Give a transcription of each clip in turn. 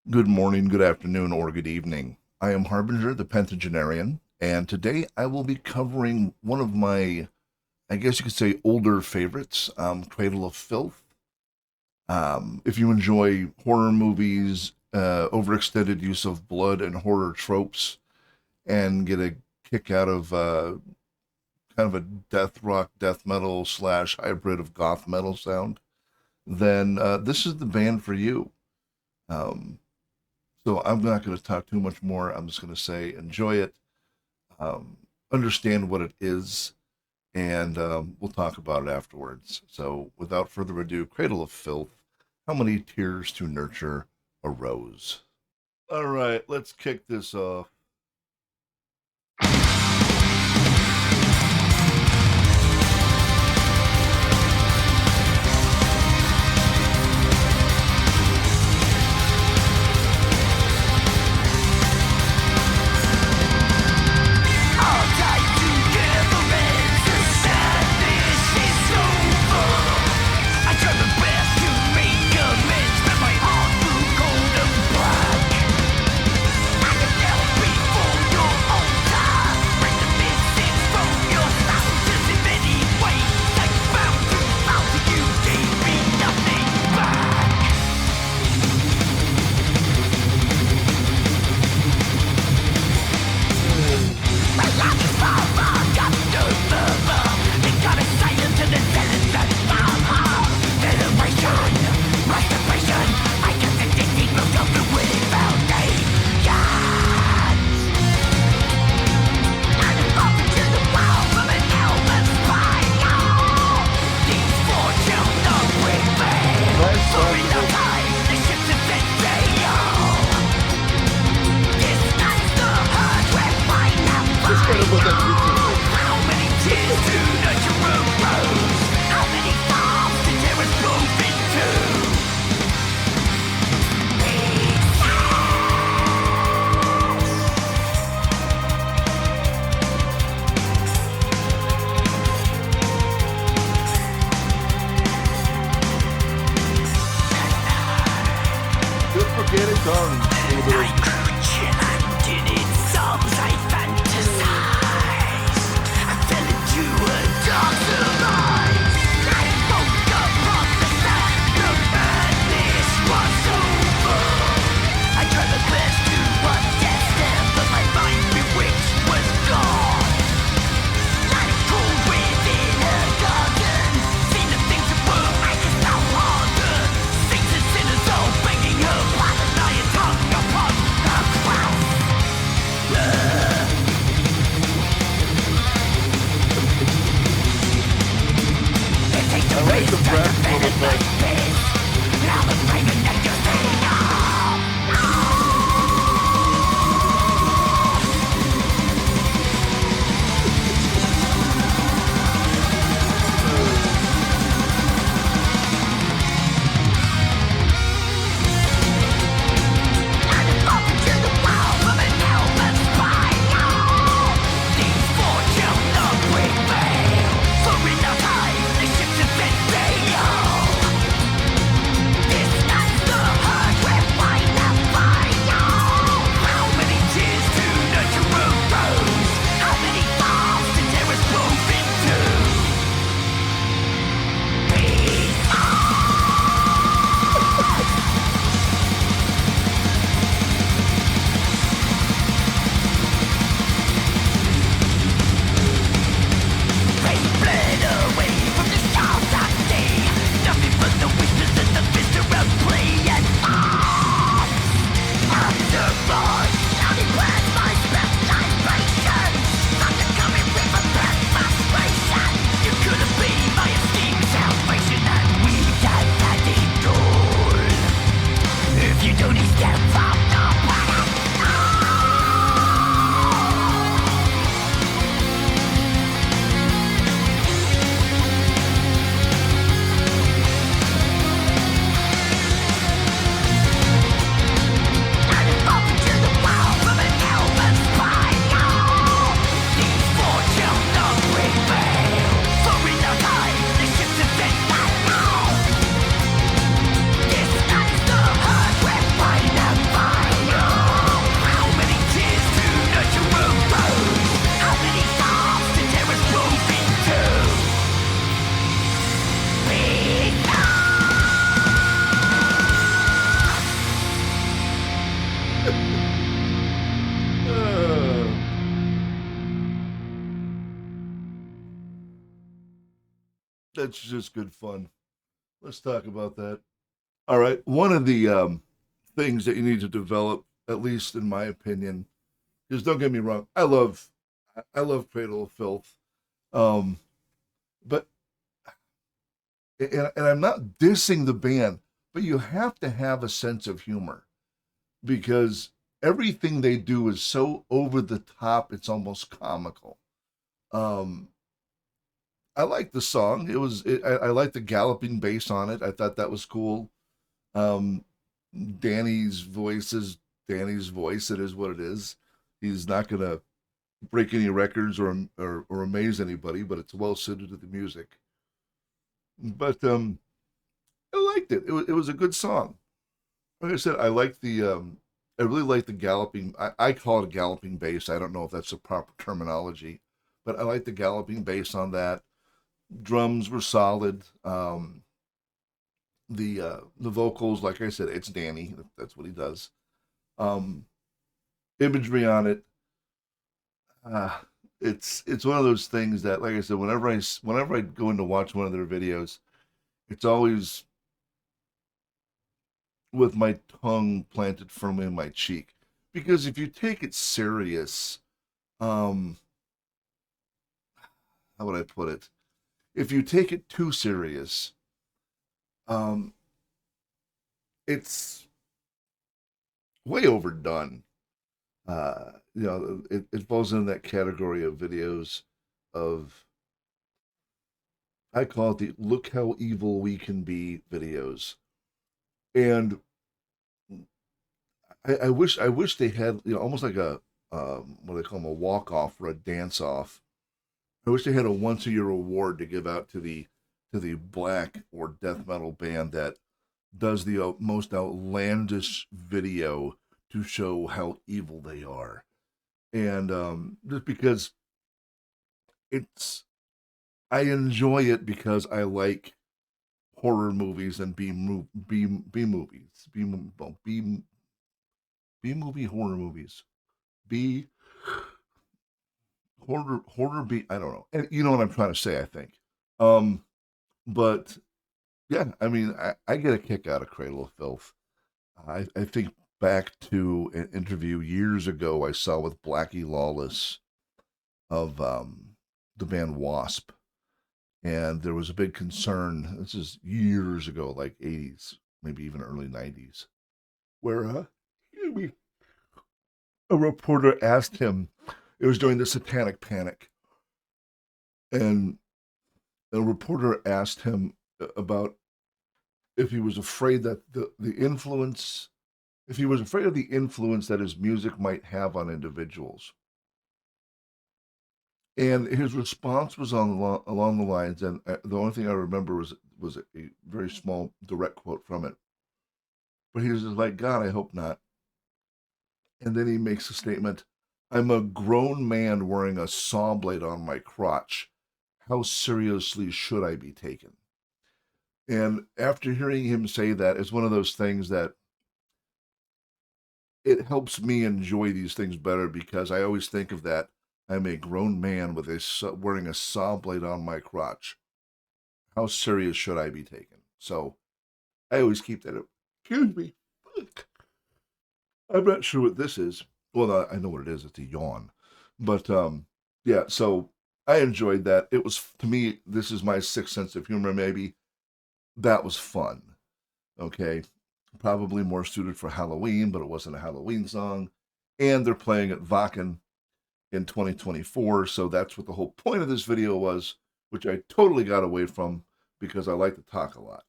Good morning, good afternoon, or good evening. I am Harbinger, the Pentagenarian, and today I will be covering one of my, I guess you could say, older favorites, Cradle of Filth. If you enjoy horror movies, overextended use of blood and horror tropes, and get a kick out of kind of a death rock, death metal slash hybrid of goth metal sound, then this is the band for you. Um, So I'm not going to talk too much more. I'm just going to say enjoy it, um, understand what it is, and we'll talk about it afterwards. So without further ado, Cradle of Filth, how many tears to nurture a rose? All right, let's kick this off. That's just good fun. Let's talk about that. All right. One of the things that you need to develop, at least in my opinion, because don't get me wrong, I love Cradle of Filth, um, but and I'm not dissing the band, but you have to have a sense of humor because everything they do is so over the top, it's almost comical. Um, I like the song. I like the galloping bass on it. I thought that was cool. Um, Danny's voice is Danny's voice. It is what it is. He's not gonna break any records or amaze anybody, but it's well suited to the music. But I liked it. It was a good song. Like I said, I really like the galloping. I call it a galloping bass. I don't know if that's the proper terminology, but I like the galloping bass on that. Drums were solid. The vocals, like I said, it's Danny. That's what he does. Um, Imagery on it. Uh, it's one of those things that, like I said, whenever I go in to watch one of their videos, it's always with my tongue planted firmly in my cheek. Because if you take it serious, um, how would I put it? If you take it too serious, um, it's way overdone. It falls in that category of videos of I call it the look how evil we can be videos. And I wish they had, almost like a what do they call them, a walk off or a dance off. I wish they had a once a year award to give out to the black or death metal band that does the most outlandish video to show how evil they are. And just because it's I enjoy it because I like horror movies and B movies, B movie horror movies, B horror B. I don't know, and you know what I'm trying to say. I think, um, but yeah, I mean, I get a kick out of Cradle of Filth. I think back to an interview years ago I saw with Blackie Lawless of the band Wasp, and there was a big concern. This is years ago, like '80s, maybe even early '90s, where a reporter asked him. It was during the Satanic Panic, and a reporter asked him about if he was afraid that the influence, if he was afraid of the influence that his music might have on individuals. And his response was along the lines, and the only thing I remember was a very small direct quote from it. But he was just like, God, I hope not. And then he makes a statement, I'm a grown man wearing a saw blade on my crotch. How seriously should I be taken? And after hearing him say that, it's one of those things that it helps me enjoy these things better because I always think of that. I'm a grown man with wearing a saw blade on my crotch. How serious should I be taken? So I always keep that up. Excuse me. I'm not sure what this is. Well, I know what it is. It's a yawn. But yeah, so I enjoyed that. It was, to me, this is my sixth sense of humor, maybe. That was fun. Okay. Probably more suited for Halloween, but it wasn't a Halloween song. And they're playing at Wacken in 2024. So that's what the whole point of this video was, which I totally got away from because I like to talk a lot.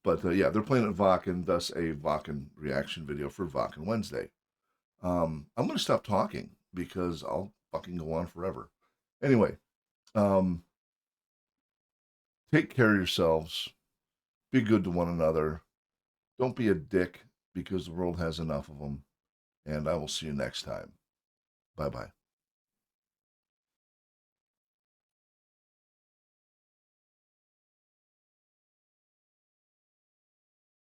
But yeah, they're playing at Wacken, thus a Wacken reaction video for Wacken Wednesday. I'm going to stop talking because I'll fucking go on forever. Anyway, um, take care of yourselves. Be good to one another. Don't be a dick because the world has enough of them. And I will see you next time. Bye bye.